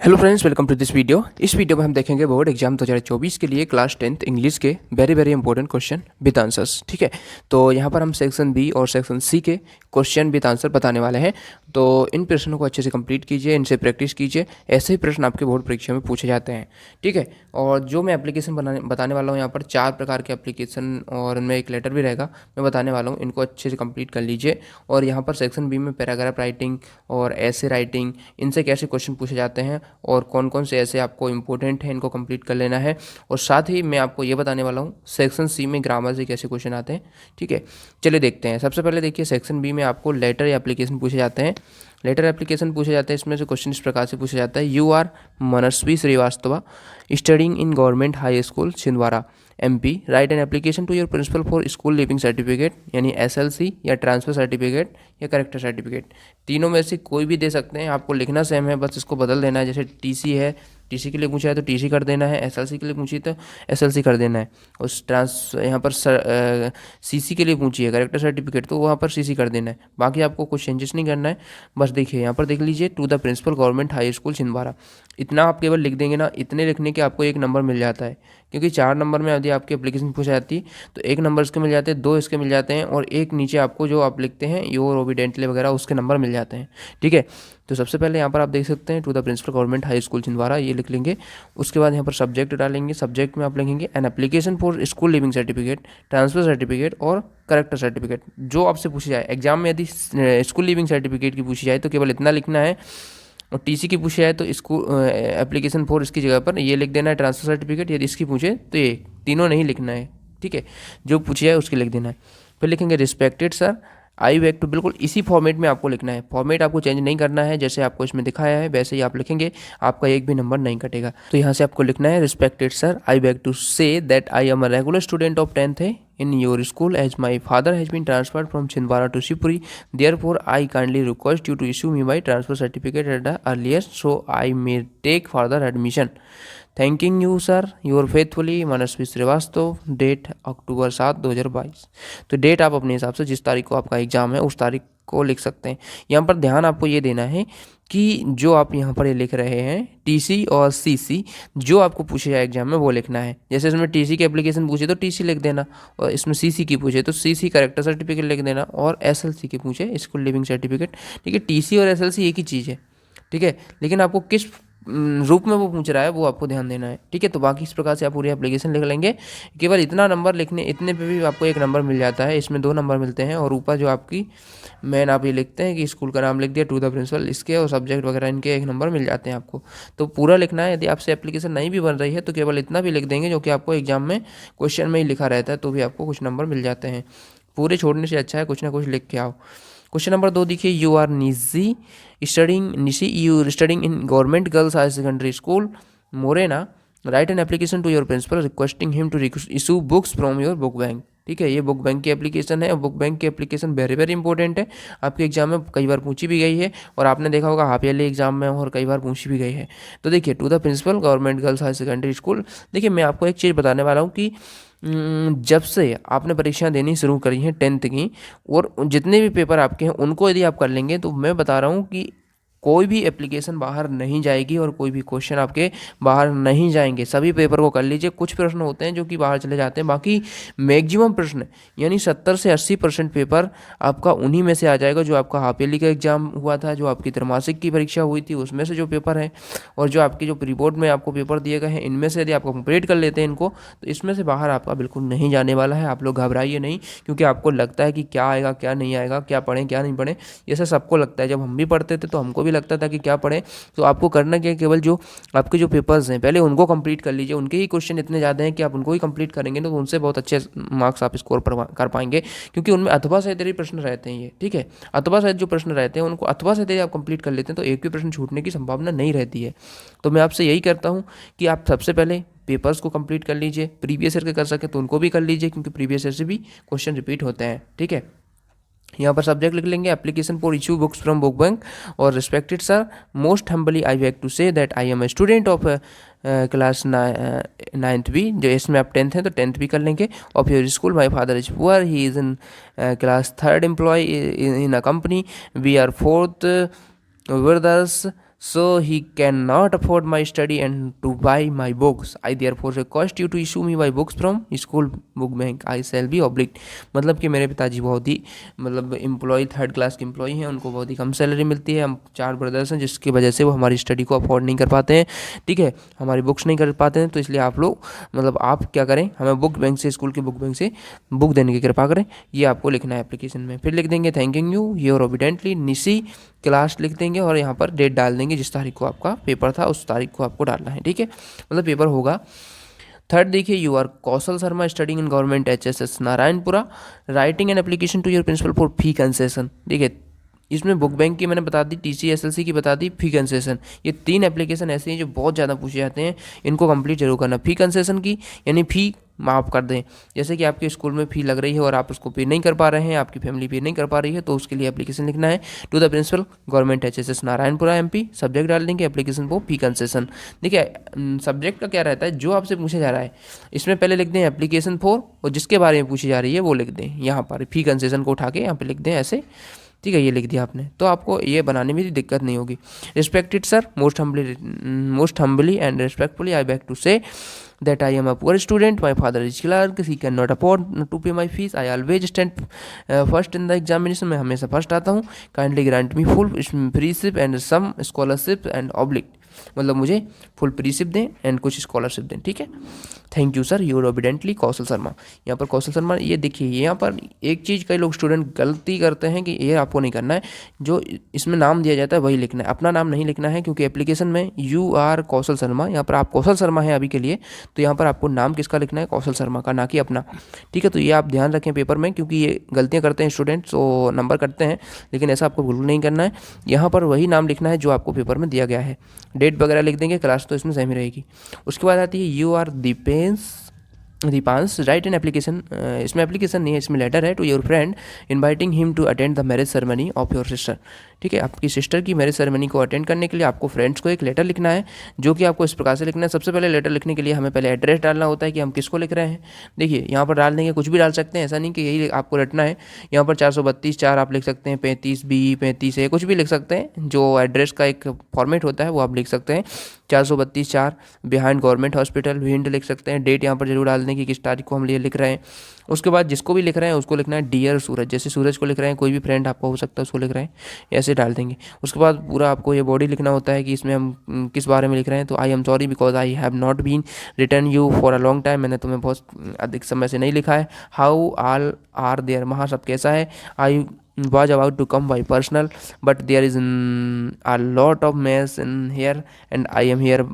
Hello friends, welcome to this video. इस video में हम देखेंगे बोर्ड एग्जाम 2024 के लिए क्लास 10th इंग्लिश के very important question with answers. ठीक है, तो यहाँ पर हम सेक्शन बी और सेक्शन सी के क्वेश्चन विद आंसर बताने वाले हैं। तो इन प्रश्नों को अच्छे से कंप्लीट कीजिए, इनसे प्रैक्टिस कीजिए। ऐसे ही प्रश्न आपके बोर्ड परीक्षा में पूछे जाते हैं। ठीक है, और जो मैं एप्लीकेशन बताने वाला हूँ, यहाँ पर 4 प्रकार के एप्लीकेशन और उनमें एक लेटर भी रहेगा, मैं बताने वाला हूँ। इनको अच्छे से कंप्लीट कर लीजिए। और यहाँ पर सेक्शन बी में पैराग्राफ राइटिंग और ऐसे राइटिंग, इनसे कैसे क्वेश्चन पूछे जाते हैं और कौन कौन से ऐसे आपको इंपॉर्टेंट हैं, इनको कंप्लीट कर लेना है। और साथ ही मैं आपको ये बताने वाला हूँ सेक्शन सी में ग्रामर से कैसे क्वेश्चन आते हैं। ठीक है, चलिए देखते हैं। सबसे पहले देखिए, सेक्शन बी में आपको लेटर या एप्लीकेशन पूछे जाते हैं। लेटर एप्लीकेशन पूछे जाते हैं, इसमें से क्वेश्चन इस प्रकार से पूछा जाता है। You are Manasvi Shrivastava, studying in government high school Chhindwara MP, write an application to your principal for school leaving certificate, यानी SLC या ट्रांसफर सर्टिफिकेट या करेक्टर सर्टिफिकेट। तीनों में से कोई भी दे सकते हैं, आपको लिखना सेम है, बस इसको बदल देना है। जैसे TC है, TC के लिए पूछा है तो TC कर देना है, SLC के लिए पूछी तो SLC कर देना है। उस यहाँ पर CC के लिए पूछी है करेक्टर सर्टिफिकेट, तो वहाँ पर CC कर देना है। बाकी आपको कुछ चेंजेस नहीं करना है। बस देखिए, यहाँ पर देख लीजिए, to the principal government high school Chhindwara. इतना आप केवल लिख देंगे ना, इतने लिखने के आपको 1 नंबर मिल जाता है। क्योंकि 4 नंबर में यदि आपकी एप्लीकेशन पूछा जाती है तो 1 नंबर इसके मिल जाते हैं, 2 इसके मिल जाते हैं, और 1 नीचे आपको जो आप लिखते हैं योर ओबिडेंटली वगैरह, उसके नंबर मिल जाते हैं। ठीक है, तो सबसे पहले यहाँ पर आप देख सकते हैं to the principal government high school Chhindwara, ये लिख लेंगे। उसके बाद यहाँ पर सब्जेक्ट डालेंगे। सब्जेक्ट में आप लिखेंगे an application for school leaving certificate, transfer certificate और करेक्टर सर्टिफिकेट। जो आपसे पूछी जाए एग्जाम में, यदि स्कूल लिविंग सर्टिफिकेट की पूछी जाए तो केवल इतना लिखना है, और TC की पूछे जाए तो इसको एप्लीकेशन फॉर इसकी जगह पर ये लिख देना है ट्रांसफर सर्टिफिकेट। यदि इसकी पूछे तो ये तीनों नहीं लिखना है। ठीक है, जो पूछी जाए उसकी लिख देना है। फिर लिखेंगे respected sir, I beg to, बिल्कुल इसी फॉर्मेट में आपको लिखना है। फॉर्मेट आपको चेंज नहीं करना है, जैसे आपको इसमें दिखाया है वैसे ही आप लिखेंगे, आपका एक भी नंबर नहीं कटेगा। तो यहाँ से आपको लिखना है respected sir, I beg to say that I am a regular student of 10th है in your school as my father has been transferred from Chhindwara to Shivpuri. Therefore, I kindly request you to issue me my transfer certificate at the earliest so I may take further admission. Thanking you sir, your faithfully Manasvi Shrivastava. Date October 7, 2022। तो date आप अपने हिसाब से जिस तारीख को आपका exam है उस तारीख को लिख सकते हैं। यहाँ पर ध्यान आपको ये देना है कि जो आप यहाँ पर ये लिख रहे हैं TC और CC, जो आपको पूछे जाए एग्जाम में वो लिखना है। जैसे इसमें TC की एप्लीकेशन पूछे तो TC लिख देना, और इसमें CC की पूछे तो CC करेक्टर सर्टिफिकेट लिख देना, और SLC की पूछे स्कूल लिविंग सर्टिफिकेट। ठीक है, TC और SLC एक ही चीज़ है। ठीक है, लेकिन आपको किस रूप में वो पूछ रहा है वो आपको ध्यान देना है। ठीक है, तो बाकी इस प्रकार से आप पूरी एप्लीकेशन लिख लेंगे। केवल इतना नंबर लिखने, इतने पे भी आपको 1 नंबर मिल जाता है, इसमें 2 नंबर मिलते हैं। और ऊपर जो आपकी मेन आप ये लिखते हैं कि स्कूल का नाम लिख दिया, टू द प्रिंसिपल, इसके और सब्जेक्ट वगैरह इनके 1 नंबर मिल जाते हैं आपको। तो पूरा लिखना है। यदि आपसे एप्लीकेशन नहीं भी बन रही है तो केवल इतना भी लिख देंगे जो कि आपको एग्जाम में क्वेश्चन में ही लिखा रहता है, तो भी आपको कुछ नंबर मिल जाते हैं। पूरे छोड़ने से अच्छा है कुछ ना कुछ लिख के आओ। क्वेश्चन नंबर 2 देखिए, you are Nishi you studying in government girls higher secondary school Morena, write an application to your principal requesting him to issue books from your book bank. ठीक है, ये बुक बैंक की एप्लीकेशन है, और बुक बैंक की application very important है। आपके exam में कई बार पूछी भी गई है, और आपने देखा होगा हाफ ईयरली एग्जाम में और कई बार पूछी भी गई है। तो देखिए, to the principal government girls higher secondary school. देखिए, मैं आपको एक चीज़ बताने वाला हूँ कि जब से आपने परीक्षा देनी शुरू करी है 10th की, और जितने भी पेपर आपके हैं उनको यदि आप कर लेंगे, तो मैं बता रहा हूँ कि कोई भी एप्लीकेशन बाहर नहीं जाएगी और कोई भी क्वेश्चन आपके बाहर नहीं जाएंगे। सभी पेपर को कर लीजिए। कुछ प्रश्न होते हैं जो कि बाहर चले जाते हैं, बाकी मैक्सिमम प्रश्न यानी 70 से 80% पेपर आपका उन्हीं में से आ जाएगा। जो आपका हाफ ईयरली का एग्जाम हुआ था, जो आपकी त्रैमासिक की परीक्षा हुई थी, उसमें से जो पेपर है, और जो आपकी जो प्री बोर्ड में आपको पेपर दिए गए हैं, इनमें से यदि आप कंप्लीट कर लेते हैं इनको, तो इसमें से बाहर आपका बिल्कुल नहीं जाने वाला है। आप लोग घबराइए नहीं, क्योंकि आपको लगता है कि क्या आएगा क्या नहीं आएगा, क्या पढ़ें क्या नहीं पढ़ें, ये सबको लगता है। जब हम भी पढ़ते थे तो हमको भी लगता था कि क्या पढ़ें। तो आपको करना क्या है, केवल जो आपके जो पेपर्स हैं पहले उनको कंप्लीट कर लीजिए। उनके ही क्वेश्चन इतने ज़्यादा हैं कि आप उनको ही कंप्लीट करेंगे तो उनसे बहुत अच्छे मार्क्स आप स्कोर कर पाएंगे, क्योंकि उनमें अथवा सहित ही प्रश्न रहते हैं ये। ठीक है, अथवा सहित जो प्रश्न रहते हैं उनको अथवा सहित आप कंप्लीट कर लेते हैं तो एक भी प्रश्न छूटने की संभावना नहीं रहती है। तो मैं आपसे यही करता हूँ कि आप सबसे पहले पेपर्स को कंप्लीट कर लीजिए। प्रीवियस ईयर के कर सके तो उनको भी कर लीजिए, क्योंकि प्रीवियस ईयर से भी क्वेश्चन रिपीट होते हैं। ठीक है, यहाँ पर सब्जेक्ट लिख लेंगे application for issue books from book bank, और respected sir, most humbly I beg to say that I am a student of class 9th B. जो इसमें आप 10th हैं तो 10th भी कर लेंगे। Of your school my father is poor, he is in class 3rd employ in a company, we are 4th brothers so he cannot afford my study and to buy my books. I therefore request you to issue me my books from school book bank. I shall be obliged. मतलब कि मेरे पिताजी बहुत ही मतलब employ, third class के employ हैं, उनको बहुत ही कम सैलरी मिलती है, हम 4 ब्रदर्स हैं, जिसकी वजह से वो हमारी स्टडी को अफोर्ड नहीं कर पाते हैं, ठीक है, हमारी बुक्स नहीं कर पाते हैं, तो इसलिए आप लोग मतलब आप क्या करें, हमें बुक बैंक से, स्कूल के बुक बैंक से बुक देने की कृपा करें। ये आपको लिखना है एप्लीकेशन में। फिर लिख देंगे thanking you your obediently Nishi class लिख देंगे और यहाँ पर डेट डाल देंगे, जिस तारीख को आपका पेपर था उस तारीख को आपको डालना है, ठीक है, मतलब पेपर होगा। थर्ड देखिए, you are Kaushal Sharma studying in government HSS Narayanpura, writing an application to your principal for fee concession, ठीक है, इसमें बुक बैंक की मैंने बता दी, TCSLC की बता दी, फी कंसेशन, ये 3 एप्लीकेशन ऐसे हैं जो बहुत ज़्यादा पूछे जाते हैं, इनको कंप्लीट जरूर करना। फी कंसेशन की यानी फ़ी माफ़ कर दें, जैसे कि आपके स्कूल में फ़ी लग रही है और आप उसको पे नहीं कर पा रहे हैं, आपकी फैमिली पे नहीं कर पा रही है, तो उसके लिए एप्लीकेशन लिखना है to the principal government HSS Narayanpura MP, subject डाल देंगे एप्लीकेशन को फी कंसेशन। देखिए सब्जेक्ट का क्या रहता है, जो आपसे पूछा जा रहा है इसमें पहले लिख दें एप्लीकेशन फॉर, और जिसके बारे में पूछी जा रही है वो लिख दें, यहाँ पर फी कंसेशन को उठा के यहाँ पर लिख दें ऐसे, ठीक है, ये लिख दिया आपने, तो आपको ये बनाने में भी दिक्कत नहीं होगी। Respected sir, most humbly and respectfully I beg to say that I am a poor student, my father is clerk, he cannot afford to pay my fees, I always stand first in the examination, मैं हमेशा first आता हूँ, kindly grant me full freeship and some scholarship and oblige, मतलब मुझे full freeship दें and कुछ scholarship दें, ठीक है। Thank you sir your obediently Kaushal Sharma. यहाँ पर कौशल शर्मा, ये देखिए यहाँ पर एक चीज़ कई लोग स्टूडेंट गलती करते हैं कि ये आपको नहीं करना है, जो इसमें नाम दिया जाता है वही लिखना है, अपना नाम नहीं लिखना है, क्योंकि एप्लीकेशन में यू आर कौशल शर्मा, यहाँ पर आप कौशल शर्मा है अभी के लिए, तो यहाँ पर आपको नाम किसका लिखना है, कौशल शर्मा का, ना कि अपना, ठीक है। तो ये आप ध्यान रखें पेपर में, क्योंकि ये गलतियाँ करते हैं स्टूडेंट्स, तो नंबर करते हैं, लेकिन ऐसा आपको बिल्कुल नहीं करना है, यहाँ पर वही नाम लिखना है जो आपको पेपर में दिया गया है, डेट वगैरह लिख देंगे, क्लास तो इसमें सेम ही रहेगी। उसके बाद आती है you are Deepansh write an application, इसमें एप्लीकेशन नहीं है, इसमें लेटर है, to your friend inviting him to attend the marriage ceremony of your sister, ठीक है, आपकी सिस्टर की मैरिज सेरेमनी को अटेंड करने के लिए आपको फ्रेंड्स को एक लेटर लिखना है, जो कि आपको इस प्रकार से लिखना है। सबसे पहले लेटर लिखने के लिए हमें पहले एड्रेस डालना होता है कि हम किसको लिख रहे हैं। देखिए यहाँ पर डाल देंगे, कुछ भी डाल सकते हैं, ऐसा नहीं कि यही आपको रटना है। यहाँ पर 432-4 आप लिख सकते हैं, 35B 35A कुछ भी लिख सकते हैं, जो एड्रेस का एक फॉर्मेट होता है वो आप लिख सकते हैं। 432-4 बिहाइंड गवर्नमेंट हॉस्पिटल भिंड लिख सकते हैं। डेट यहाँ पर जरूर डाल दें कि किस तारीख को हम लिए लिख रहे हैं। उसके बाद जिसको भी लिख रहे हैं उसको लिखना है डियर सूरज, जैसे सूरज को लिख रहे हैं, कोई भी फ्रेंड आपका हो सकता है उसको लिख रहे हैं, ऐसे डाल देंगे। उसके बाद पूरा आपको ये बॉडी लिखना होता है कि इसमें हम किस बारे में लिख रहे हैं। तो I am sorry because I have not been written you for a long time, मैंने तुम्हें बहुत अधिक समय से नहीं लिखा है। हाउ ऑल आर देयर, वहाँ सब कैसा है। आई was about to come by personal but there is a lot of mess in here and I am here,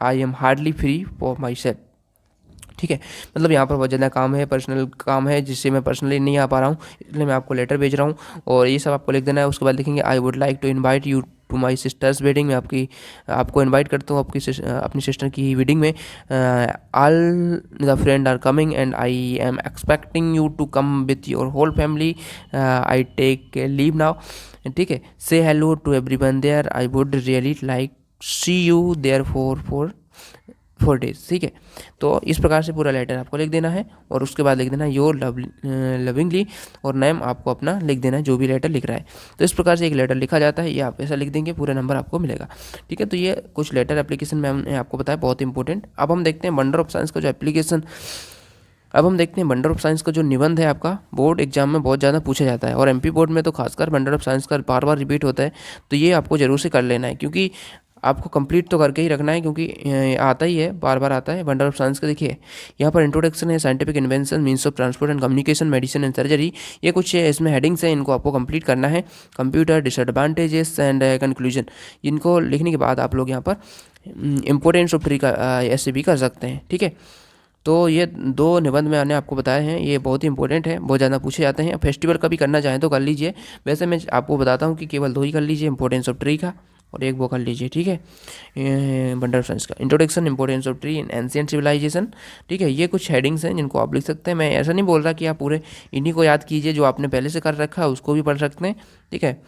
I am hardly free for myself, ठीक है, मतलब यहाँ पर बहुत ज़्यादा काम है, पर्सनल काम है, जिससे मैं पर्सनली नहीं आ पा रहा हूँ, इसलिए मैं आपको लेटर भेज रहा हूँ, और ये सब आपको लिख देना है। उसके बाद लिखेंगे I would like to invite you to my sister's wedding, मैं आपको इनवाइट करता हूँ अपनी सिस्टर की वेडिंग में। All the friend are coming and I am expecting you to come with your whole family, I take leave now, ठीक है। Say hello to everyone there, I would really like see you there for 4 days, ठीक है। तो इस प्रकार से पूरा letter आपको लिख देना है, और उसके बाद लिख देना योर लविंगली, और नेम आपको अपना लिख देना है जो भी लेटर लिख रहा है। तो इस प्रकार से एक लेटर लिखा जाता है, ये आप ऐसा लिख देंगे, पूरा नंबर आपको मिलेगा, ठीक है। तो ये कुछ लेटर एप्लीकेशन में हमने आपको बताया, बहुत इंपॉर्टेंट। अब हम देखते हैं बंडल ऑफ साइंस का जो एप्लीकेशन, अब हम देखते हैं बंडल ऑफ साइंस का जो निबंध है आपका बोर्ड एग्जाम में बहुत ज़्यादा पूछा जाता है, और MP बोर्ड में तो खासकर बंडल ऑफ साइंस का बार बार रिपीट होता है। तो ये आपको जरूर से कर लेना है, क्योंकि आपको कंप्लीट तो करके ही रखना है, क्योंकि आता ही है, बार बार आता है बंडल ऑफ साइंस का। देखिए यहाँ पर इंट्रोडक्शन है, scientific invention, means of transport and communication, medicine and surgery, ये कुछ इसमें हेडिंग्स हैं, इनको आपको कंप्लीट करना है। कंप्यूटर, डिसएडवांटेजेस एंड कंक्लूजन, इनको लिखने के बाद आप लोग यहाँ पर इम्पोर्टेंस ऑफ ट्री का ऐसे भी कर सकते हैं, ठीक है। तो ये 2 निबंध मैंने आपको बताए हैं, ये बहुत ही इंपॉर्टेंट है, बहुत ज़्यादा पूछे जाते हैं। फेस्टिवल का भी करना चाहें तो कर लीजिए, वैसे मैं आपको बताता हूँ कि केवल 2 ही कर लीजिए, इंपॉर्टेंस ऑफ ट्री का और एक वो कर लीजिए, ठीक है, बंडल ऑफ साइंस का। Introduction, importance of tree in ancient civilization, ठीक है। ये कुछ हेडिंग्स हैं जिनको आप लिख सकते हैं। मैं ऐसा नहीं बोल रहा कि आप पूरे इन्हीं को याद कीजिए, जो आपने पहले से कर रखा है उसको भी पढ़ सकते हैं, ठीक है।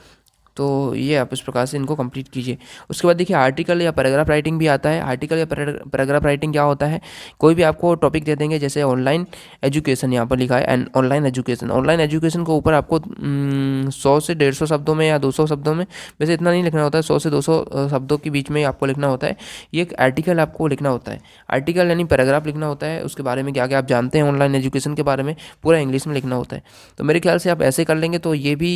तो ये आप इस प्रकार से इनको कंप्लीट कीजिए। उसके बाद देखिए आर्टिकल या पैराग्राफ राइटिंग भी आता है। आर्टिकल या पैराग्राफ राइटिंग क्या होता है, कोई भी आपको टॉपिक दे देंगे, जैसे ऑनलाइन एजुकेशन यहाँ पर लिखा है, एंड ऑनलाइन एजुकेशन के ऊपर आपको 100 से 150 शब्दों में या 200 शब्दों में, वैसे इतना नहीं लिखना होता है, 100 से 200 शब्दों के बीच में आपको लिखना होता है। ये एक आर्टिकल आपको लिखना होता है। आर्टिकल यानी पैराग्राफ लिखना होता है, उसके बारे में क्या क्या आप जानते हैं ऑनलाइन एजुकेशन के बारे में, पूरा इंग्लिश में लिखना होता है। तो मेरे ख्याल से आप ऐसे कर लेंगे तो ये भी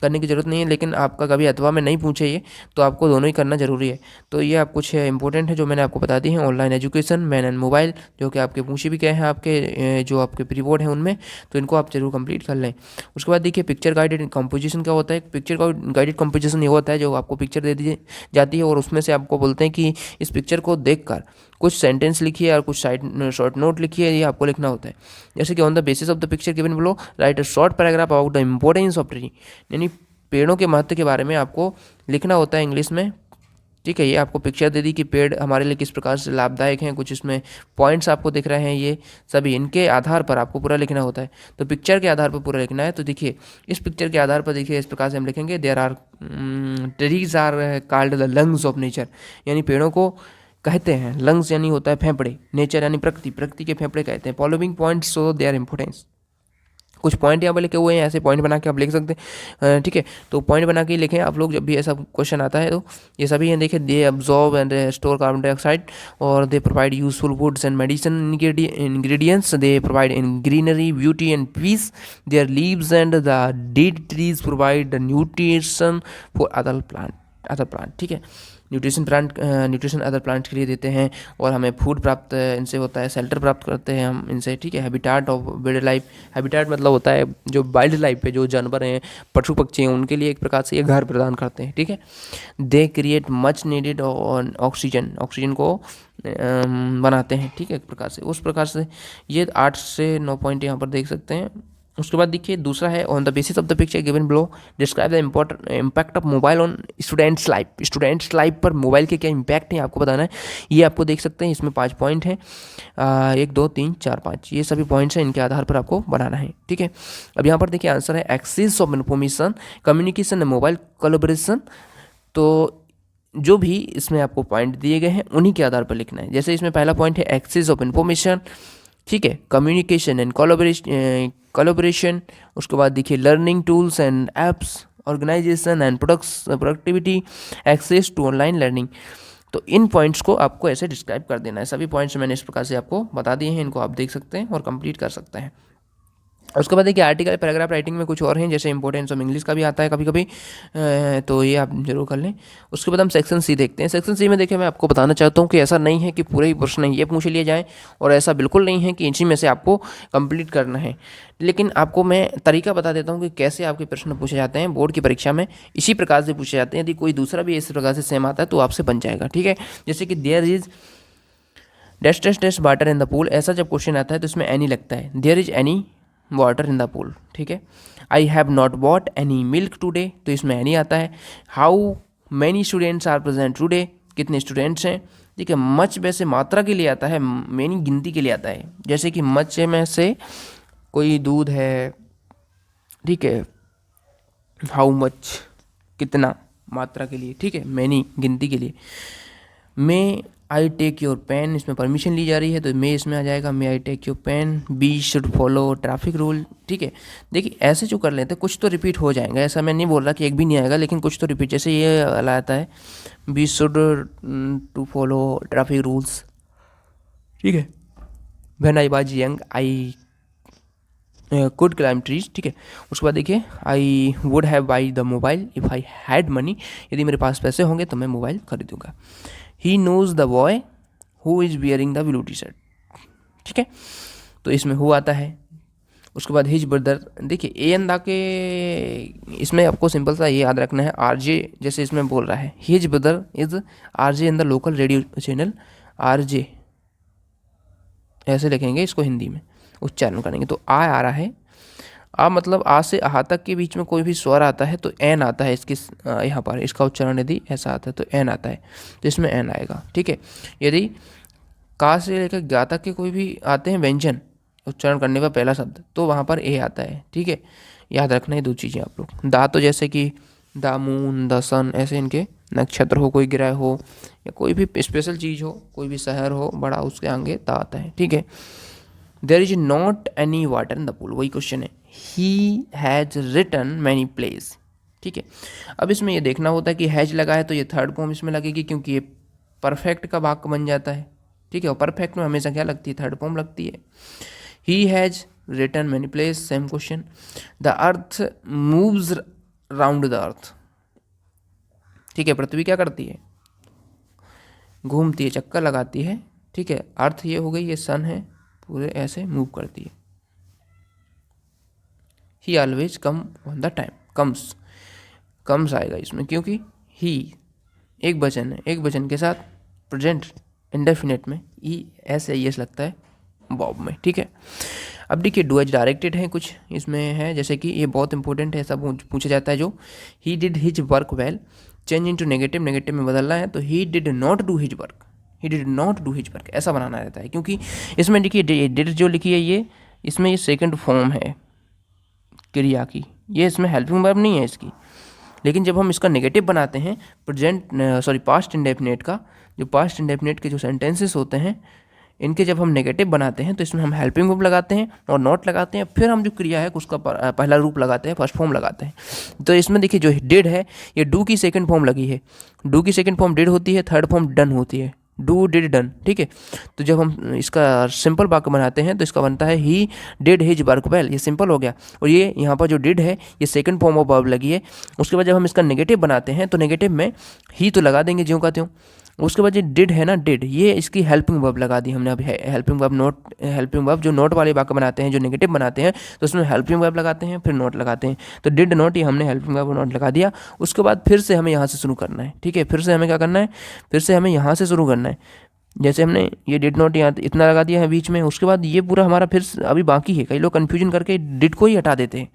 करने की ज़रूरत नहीं है, लेकिन आपका कभी अथवा में नहीं पूछे ये, तो आपको दोनों ही करना ज़रूरी है। तो ये आप कुछ इंपॉर्टेंट है जो मैंने आपको बता दी है। Online education, man and mobile, जो कि आपके पूछे भी गए हैं आपके जो आपके प्री बोर्ड हैं उनमें, तो इनको आप जरूर कंप्लीट कर लें। उसके बाद देखिए पिक्चर गाइडेड कंपोजिशन क्या होता है। पिक्चर गाइडेड कंपोजिशन ये होता है जो आपको पिक्चर दे दी जाती है और उसमें से आपको बोलते हैं कि इस पिक्चर को देखकर कुछ सेंटेंस लिखिए और कुछ साइड शॉर्ट नोट लिखिए, ये आपको लिखना होता है। जैसे कि on the basis of the picture given below right a short paragraph about the importance of tree, यानी पेड़ों के महत्व के बारे में आपको लिखना होता है इंग्लिश में। ठीक है, ये आपको पिक्चर दे दी कि पेड़ हमारे लिए किस प्रकार से लाभदायक हैं, कुछ इसमें पॉइंट्स आपको दिख रहे हैं, ये सभी इनके आधार पर आपको पूरा लिखना होता है। तो पिक्चर के आधार पर पूरा लिखना है। तो देखिए इस पिक्चर के आधार पर देखिए इस प्रकार से हम लिखेंगे, there are trees are called the lungs of nature, यानी पेड़ों को कहते हैं, लंग्स यानी होता है फेफड़े, नेचर यानी प्रकृति, प्रकृति के फेफड़े कहते हैं। Following points so they are importance, कुछ पॉइंट यहाँ पर लिखे हुए हैं, ऐसे पॉइंट बना के आप लिख सकते हैं। ठीक है, तो पॉइंट बना के लिखें आप लोग जब भी ऐसा क्वेश्चन आता है। तो ये सभी हैं, देखिए they absorb and store carbon dioxide और they provide useful woods and medicine ingredients, they provide in greenery beauty and peace, their leaves and the dead trees provide the nutrition for other plant. ठीक है, nutrition other plant के लिए देते हैं और हमें food प्राप्त इनसे होता है, शेल्टर प्राप्त करते हैं हम इनसे। ठीक है, habitat of wild life, habitat मतलब होता है जो वाइल्ड लाइफ पे जो जानवर हैं, पशु पक्षी हैं, उनके लिए एक प्रकार से ये घर प्रदान करते हैं। ठीक है, they create much needed oxygen को बनाते हैं। ठीक है, एक प्रकार से, उस प्रकार से ये 8 से 9 पॉइंट यहाँ पर देख सकते हैं। उसके बाद देखिए दूसरा है, on the basis of the picture given below describe the impact of mobile on students life पर मोबाइल के क्या इम्पैक्ट है आपको बताना है। ये आपको देख सकते हैं, इसमें 5 पॉइंट हैं, 1 2 3 4 5, ये सभी पॉइंट्स हैं, इनके आधार पर आपको बनाना है। ठीक है, अब यहाँ पर देखिए आंसर है access of information, communication and mobile collaboration. तो जो भी इसमें आपको पॉइंट दिए गए हैं उन्हीं के आधार पर लिखना है। जैसे इसमें पहला पॉइंट है एक्सेस ऑफ इन्फॉर्मेशन, ठीक है, कम्युनिकेशन एंड कोलैबोरेशन। उसके बाद देखिए learning tools and apps, organization and productivity, access to online learning. तो इन पॉइंट्स को आपको ऐसे डिस्क्राइब कर देना है। सभी पॉइंट्स मैंने इस प्रकार से आपको बता दिए हैं, इनको आप देख सकते हैं और कंप्लीट कर सकते हैं। उसके बाद देखिए आर्टिकल पैराग्राफ राइटिंग में कुछ और हैं, जैसे इंपॉर्टेंस ऑफ इंग्लिश का भी आता है कभी कभी, तो ये आप जरूर कर लें। उसके बाद हम सेक्शन सी देखते हैं। सेक्शन सी में देखिए मैं आपको बताना चाहता हूँ कि ऐसा नहीं है कि पूरे ही प्रश्न ये पूछ लिए जाएँ, और ऐसा बिल्कुल नहीं है कि इसी में से आपको कंप्लीट करना है। लेकिन आपको मैं तरीका बता देता हूँ कि कैसे आपके प्रश्न पूछे जाते हैं बोर्ड की परीक्षा में, इसी प्रकार से पूछे जाते हैं। यदि कोई दूसरा भी इस प्रकार से सेम आता है तो आपसे बन जाएगा। ठीक है, जैसे कि there is dash water in the pool, ऐसा जब क्वेश्चन आता है तो इसमें एनी लगता है, there is any water in the pool. ठीक है, I have not bought any milk today, तो इसमें एनी आता है। How many students are present today, कितने स्टूडेंट्स हैं। ठीक है, मच वैसे मात्रा के लिए आता है, मैनी गिनती के लिए आता है। जैसे कि मच में से कोई दूध है, ठीक है, हाउ मच कितना मात्रा के लिए, ठीक है, मैनी गिनती के लिए। May I take your pen, इसमें परमिशन ली जा रही है तो मे इसमें आ जाएगा, may I take your pen. We should follow traffic rule. ठीक है, देखिए ऐसे जो कर लेते हैं कुछ तो रिपीट हो जाएगा, ऐसा मैं नहीं बोल रहा कि एक भी नहीं आएगा, लेकिन कुछ तो रिपीट, जैसे ये वाला आता है we should to follow traffic rules. ठीक है, when I was young I could climb trees. ठीक है, उसके बाद देखिए I would have buy the mobile if I had money, यदि मेरे पास पैसे होंगे तो मैं मोबाइल खरीदूंगा। He knows the boy who is wearing the blue T shirt. ठीक है, तो इसमें हु आता है। उसके बाद हिज ब्रदर, देखिए ए अंदा के इसमें आपको सिंपल सा ये याद रखना है, आरजे जैसे इसमें बोल रहा है, his brother is RJ in the local radio channel, RJ ऐसे लिखेंगे इसको हिंदी में उच्चारण करेंगे तो आ रहा है। आ मतलब आ से आहा तक के बीच में कोई भी स्वर आता है तो एन आता है इसके यहाँ पर, इसका उच्चारण यदि ऐसा आता है तो एन आता है, तो इसमें एन आएगा। ठीक है, यदि का से लेकर गा तक के कोई भी आते हैं व्यंजन उच्चारण करने का पहला शब्द तो वहाँ पर ए आता है। ठीक है, याद रखना है 2 चीज़ें आप लोग। दा तो जैसे कि द मून, द सन, ऐसे इनके नक्षत्र हो, कोई ग्रह हो या कोई भी स्पेशल चीज़ हो, कोई भी शहर हो बड़ा, उसके आगे द आता है, ठीक है। There is not any water in the pool, वही क्वेश्चन है। He has written many place, ठीक है। अब इसमें ये देखना होता है कि हैज लगा है तो ये थर्ड फॉर्म इसमें लगेगी, क्योंकि ये परफेक्ट का वाक्य बन जाता है, ठीक है। और परफेक्ट में हमेशा क्या लगती है, थर्ड फॉर्म लगती है। He has written many place, same question. The earth moves round the earth, ठीक है। पृथ्वी क्या करती है, घूमती है, चक्कर लगाती है, ठीक है। अर्थ ये हो गई, ये सन है, पूरे ऐसे मूव करती है। ही always come on the time, comes आएगा इसमें, क्योंकि ही एक वचन है, एक वचन के साथ प्रेजेंट इंडेफिनेट में ई एस आई एस लगता है बॉब में, ठीक है। अब देखिए डू एज डायरेक्टेड है कुछ इसमें है, जैसे कि ये बहुत इंपॉर्टेंट है, ऐसा पूछा जाता है जो he did his work well, change into negative, negative में बदलना है तो he did not do his work, he did not do his work, ऐसा बनाना रहता है। क्योंकि इसमें देखिए डिड जो लिखी है ये, इसमें ये सेकंड फॉर्म है क्रिया की, ये इसमें हेल्पिंग वर्ब नहीं है इसकी। लेकिन जब हम इसका नेगेटिव बनाते हैं, पास्ट इंडेफिनेट का, जो पास्ट इंडेफिनेट के जो सेंटेंसेस होते हैं इनके जब हम नेगेटिव बनाते हैं तो इसमें हम हेल्पिंग वर्ब लगाते हैं और नॉट लगाते हैं, फिर हम जो क्रिया है उसका पहला रूप लगाते हैं, फर्स्ट फॉर्म लगाते हैं। तो इसमें देखिए जो डिड है ये डू की सेकंड फॉर्म लगी है, डू की सेकंड फॉर्म डिड होती है, थर्ड फॉर्म डन होती है, डू डिड डन, ठीक है। तो जब हम इसका सिंपल वाक्य बनाते हैं तो इसका बनता है he did his work well, ये सिंपल हो गया। और ये यहाँ पर जो डिड है ये सेकंड फॉर्म ऑफ वर्ब लगी है। उसके बाद जब हम इसका नेगेटिव बनाते हैं तो नेगेटिव में ही तो लगा देंगे ज्यों का त्यों। उसके बाद ये डिड है ना, डिड, ये इसकी हेल्पिंग वर्ब लगा दी हमने। अभी helping verb note, helping verb जो नोट वाले वाक्य बनाते हैं, जो नेगेटिव बनाते हैं तो उसमें हेल्पिंग वर्ब लगाते हैं, फिर नोट लगाते हैं। तो डिड नोट, ये हमने हेल्पिंग वर्ब नोट लगा दिया। उसके बाद फिर से हमें यहाँ से शुरू करना है, ठीक है। फिर से हमें क्या करना है, फिर से हमें यहाँ से शुरू करना है। जैसे हमने ये डिड नॉट यहाँ इतना लगा दिया है बीच में, उसके बाद ये पूरा हमारा फिर अभी बाकी है। कई लोग कन्फ्यूजन करके डिड को ही हटा देते हैं,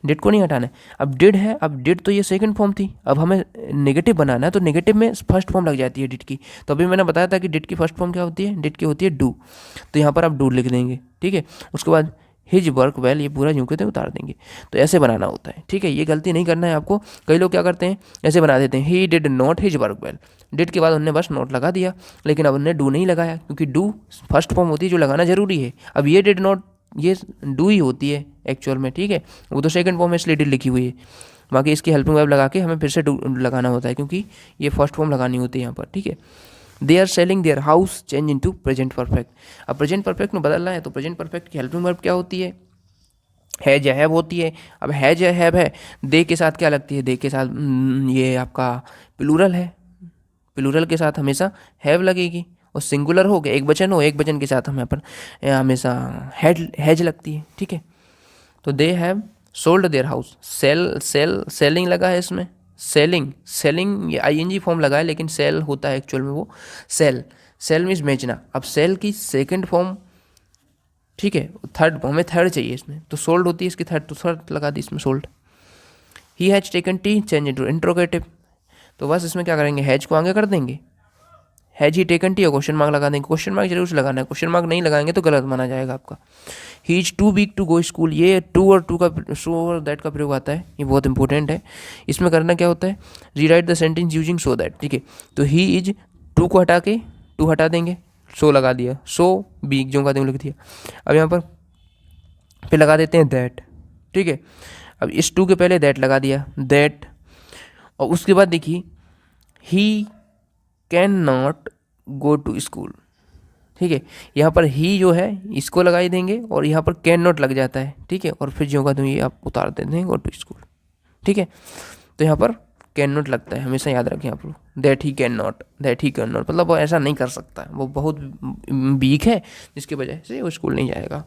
डिड को नहीं हटाना है। अब डिड है, अब डिड तो ये सेकंड फॉर्म थी, अब हमें नेगेटिव बनाना है तो नेगेटिव में फर्स्ट फॉर्म लग जाती है डिड की। तो अभी मैंने बताया था कि डिड की फर्स्ट फॉर्म क्या होती है, डिड की होती है डू। तो यहाँ पर आप डू लिख देंगे, ठीक है। उसके बाद हिज वर्क वेल, ये पूरा यूँ कहते हैं उतार देंगे। तो ऐसे बनाना होता है, ठीक है। ये गलती नहीं करना है आपको। कई लोग क्या करते हैं, ऐसे बना देते हैं he did not his work well, did के बाद उन्होंने बस नोट लगा दिया, लेकिन अब उन्होंने डू नहीं लगाया, क्योंकि डू फर्स्ट फॉर्म होती है जो लगाना जरूरी है। अब ये डिड नॉट, ये डू ही होती है एक्चुअल में, ठीक है। वो तो सेकंड फॉर्म में इसलिए डिड लिखी हुई है, बाकी इसकी हेल्पिंग वर्ब लगा के हमें फिर से डू लगाना होता है, क्योंकि ये फर्स्ट फॉर्म लगानी होती है यहाँ पर, ठीक है। They are selling their house, change into present perfect. अब प्रेजेंट परफेक्ट में बदलना है तो प्रेजेंट परफेक्ट की हेल्पिंग वर्ब क्या होती है या हैव होती है। अब हैज या हैव है, दे के साथ क्या लगती है, दे के साथ ये आपका प्लूरल है, प्लूरल के साथ हमेशा हैव लगेगी। और सिंगुलर हो गया, एक वचन हो, एक वचन के साथ हमें पर हमेशा हैज लगती है, ठीक है। तो they have sold their house, selling लगा है इसमें, सेलिंग ये आईएनजी फॉर्म लगा है, लेकिन सेल होता है एक्चुअल में वो सेल मीन्स बेचना। अब सेल की सेकंड फॉर्म, ठीक है, थर्ड, हमें थर्ड चाहिए इसमें, तो सोल्ड होती है इसकी थर्ड, तो थर्ड लगा दी इसमें sold. He has taken T, change into interrogative. तो बस इसमें क्या करेंगे, हैज को आगे कर देंगे, हैज ही टेकन टी और क्वेश्चन मार्क लगा देंगे। क्वेश्चन मार्क जरूर से लगाना है, क्वेश्चन मार्क नहीं लगाएंगे तो गलत माना जाएगा आपका। He is too weak to go school, ये टू और टू का सो और दैट का प्रयोग आता है, ये बहुत इंपॉर्टेंट है। इसमें करना क्या होता है, rewrite the sentence using so that, ठीक है। तो ही इज, टू को हटा के टू हटा देंगे, सो लगा दिया, सो वीक जो का लिख दिया। अब यहाँ पर फिर लगा देते हैं दैट, ठीक है। अब इस टू के पहले दैट लगा दिया, दैट। और उसके बाद देखिए he can not go to school, ठीक है। यहाँ पर ही जो है इसको लगा ही देंगे और यहाँ पर कैन नॉट लग जाता है, ठीक है। और फिर जो का तो ये आप उतार देते हैं गो टू स्कूल, ठीक है। तो यहाँ पर कैन नॉट लगता है, हमेशा याद रखें आप लोग, that he can not, that he can not, मतलब वो ऐसा नहीं कर सकता, वो बहुत वीक है जिसकी वजह से वो स्कूल नहीं जाएगा।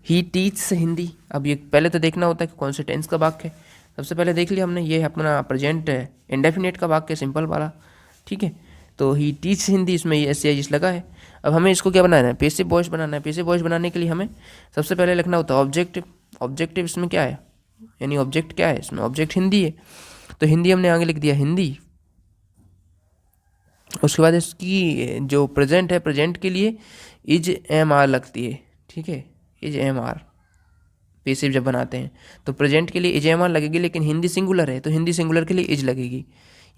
ही टीच हिंदी, अब ये पहले तो देखना होता है कि कौन से टेंस का वाक्य है। सबसे पहले देख लिया हमने, ये अपना प्रेजेंट इंडेफिनेट का वाक्य, सिंपल वाला, ठीक है। तो ही टीच हिंदी, इसमें ये एस सी लगा है। अब हमें इसको क्या बनाना है, पैसिव वॉइस बनाना है। पैसिव वॉइस बनाने के लिए हमें सबसे पहले लिखना होता है ऑब्जेक्टिव। ऑब्जेक्टिव इसमें क्या है, यानी ऑब्जेक्ट क्या है इसमें, ऑब्जेक्ट हिंदी है, तो हिंदी हमने आगे लिख दिया हिंदी। उसके बाद इसकी जो प्रेजेंट है, प्रेजेंट के लिए इज एम आर लगती है, ठीक है, इज एम आर, पेसिव जब बनाते हैं तो प्रेजेंट के लिए इज एम लगेगी, लेकिन हिंदी सिंगुलर है तो हिंदी सिंगुलर के लिए इज लगेगी।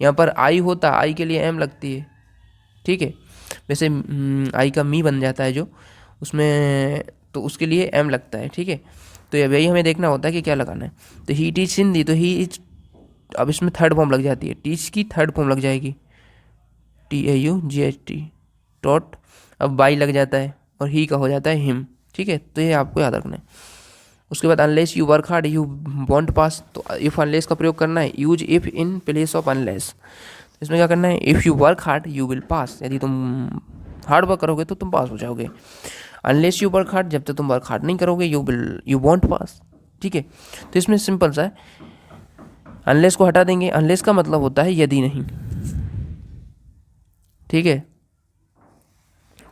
यहाँ पर आई होता, आई के लिए एम लगती है, ठीक है। वैसे आई का मी बन जाता है जो उसमें, तो उसके लिए एम लगता है, ठीक है। तो यही हमें देखना होता है कि क्या लगाना है। तो ही टीच हिंदी, तो ही इज, अब इसमें थर्ड फॉर्म लग जाती है, टीच की थर्ड फॉर्म लग जाएगी, TAUGHT टॉट। अब बाई लग जाता है और ही का हो जाता है हिम, ठीक है। तो ये आपको याद रखना है। उसके बाद unless you work hard you won't pass, तो इफ़ अनलेस का प्रयोग करना है, use if in place of unless. इसमें क्या करना है, if you work hard you will pass, यदि तुम हार्ड वर्क करोगे तो तुम पास हो जाओगे। अनलेस यू वर्क हार्ड, जब तक तुम वर्क हार्ड नहीं करोगे यू वॉन्ट पास, ठीक है। तो इसमें सिंपल सा है, अनलेस को हटा देंगे, अनलेस का मतलब होता है यदि नहीं, ठीक है।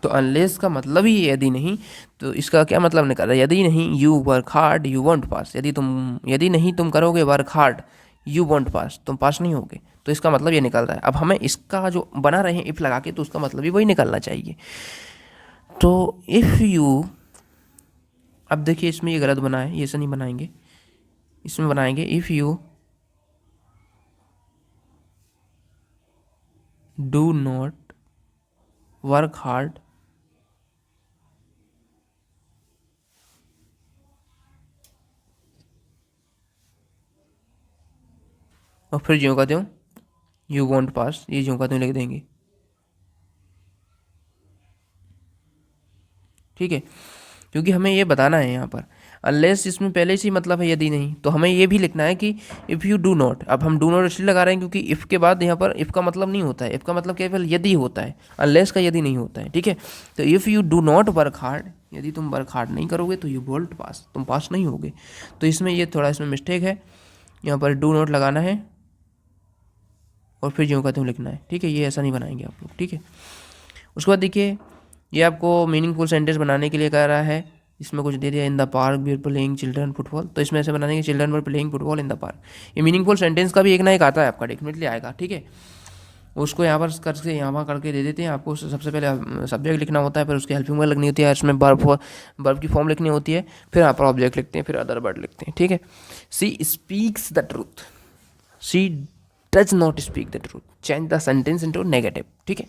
तो अनलेस का मतलब ही यदि नहीं, तो इसका क्या मतलब निकल, यदि नहीं you work hard you won't pass, यदि नहीं तुम करोगे work hard you won't pass, तुम पास नहीं होगे। तो इसका मतलब ये निकल रहा है। अब हमें इसका जो बना रहे हैं इफ़ लगा के, तो उसका मतलब भी वही निकलना चाहिए। तो इफ़ यू, अब देखिए इसमें ये गलत बना है, ये से नहीं बनाएंगे, इसमें बनाएंगे if you do not work hard और फिर ज्यों का त्यों यू वॉन्ट पास, ये ज्यों का त्यों लिख देंगे, ठीक है। क्योंकि हमें ये बताना है यहाँ पर अनलेस, इसमें पहले से ही मतलब है यदि नहीं, तो हमें ये भी लिखना है कि इफ़ यू डू नॉट। अब हम डू नॉट इसलिए लगा रहे हैं क्योंकि इफ़ के बाद यहाँ पर इफ़ का मतलब नहीं होता है, इफ़ का मतलब केवल यदि होता है, अनलेस का यदि नहीं होता है, ठीक है। तो if you do not work hard, यदि तुम वर्क हार्ड नहीं करोगे तो यू वोंट पास, तुम पास नहीं होगे। तो इसमें ये थोड़ा इसमें मिस्टेक है, यहाँ पर डू नॉट लगाना है और फिर ज्यों का त्यों लिखना है, ठीक है। ये ऐसा नहीं बनाएंगे आप लोग, ठीक है। उसके बाद देखिए ये आपको मीनिंगफुल सेंटेंस बनाने के लिए कह रहा है, इसमें कुछ दे दिया, in the park we are playing children football, तो इसमें ऐसे बनाने के children were playing football in the park. ये मीनिंगफुल सेंटेंस का भी एक ना एक आता है आपका, डेफिनेटली आएगा, ठीक है। उसको यहाँ पर करके यहाँ करके दे देते हैं आपको। सबसे पहले सब्जेक्ट लिखना होता है, फिर उसकी हेल्पिंग वर्ब लिखनी होती है, इसमें वर्ब की फॉर्म लिखनी होती है, फिर यहाँ पर ऑब्जेक्ट लिखते हैं, फिर अदर वर्ड लिखते हैं, ठीक है। She speaks the truth, she does not speak the truth, change the sentence into negative, ठीक है।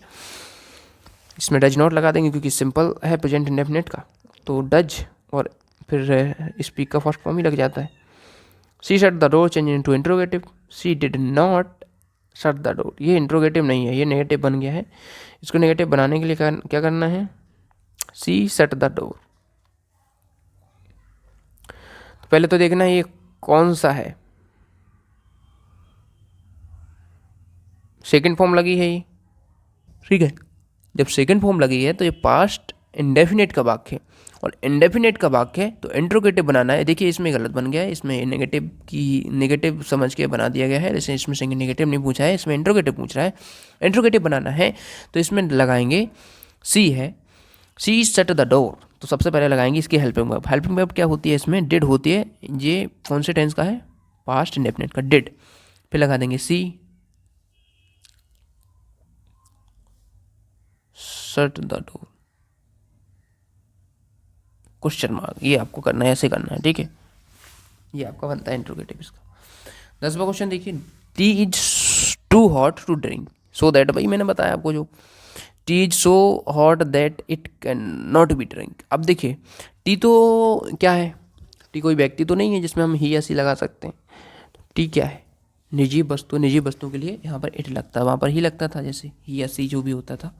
इसमें डज नॉट लगा देंगे क्योंकि सिंपल है प्रेजेंट इंडेफिनिट का, तो डज और फिर स्पीक का फर्स्ट फॉर्म ही लग जाता है। She shut the door change into interrogative, she did not shut the door, ये इंट्रोगेटिव नहीं है, ये नेगेटिव बन गया है। इसको नेगेटिव बनाने के लिए क्या करना है, सी शट द डोर। तो पहले तो देखना ये कौन सा है, सेकंड फॉर्म लगी है ये, ठीक है। जब सेकंड फॉर्म लगी है तो ये पास्ट इंडेफिनेट का वाक्य है, और इंडेफिनेट का वाक्य है तो इंट्रोगेटिव बनाना है। देखिए इसमें गलत बन गया है, इसमें नेगेटिव समझ के बना दिया गया है, जैसे इसमें से नेगेटिव नहीं पूछा है, इसमें इंट्रोगेटिव पूछ रहा है। इंट्रोगेटिव बनाना है तो इसमें लगाएंगे सी है, सी शट द डोर, तो सबसे पहले लगाएंगे इसकी हेल्पिंग वर्ब। हेल्पिंग वर्ब क्या होती है, इसमें डिड होती है, ये कौन से टेंस का है, पास्ट इंडेफिनेट का डिड। फिर लगा देंगे she shut the door question mark, ये आपको करना है, ऐसे करना है, ठीक है। ये आपका बनता है इंट्रोगेटिव इसका। 10वां क्वेश्चन देखिए, tea is too hot to drink so that, भाई मैंने बताया आपको जो tea is so hot that it can not be drink. अब देखिए टी तो क्या है, टी कोई व्यक्ति तो नहीं है जिसमें हम ही या सी लगा सकते हैं। टी क्या है, निजी वस्तु, निजी वस्तु के लिए यहाँ पर इट लगता है, वहाँ पर ही लगता था, जैसे ही या सी जो भी होता था।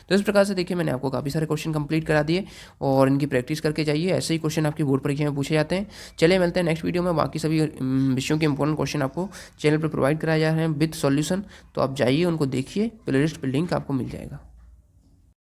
तो इस प्रकार से देखिए मैंने आपको काफ़ी सारे क्वेश्चन कंप्लीट करा दिए और इनकी प्रैक्टिस करके जाइए, ऐसे ही क्वेश्चन आपकी बोर्ड परीक्षा में पूछे जाते हैं। चलिए मिलते हैं नेक्स्ट वीडियो में, बाकी सभी विषयों के इंपॉर्टेंट क्वेश्चन आपको चैनल पर प्रोवाइड कराए जा रहे हैं विद सॉल्यूशन, तो आप जाइए उनको देखिए, प्लेलिस्ट पर लिंक आपको मिल जाएगा।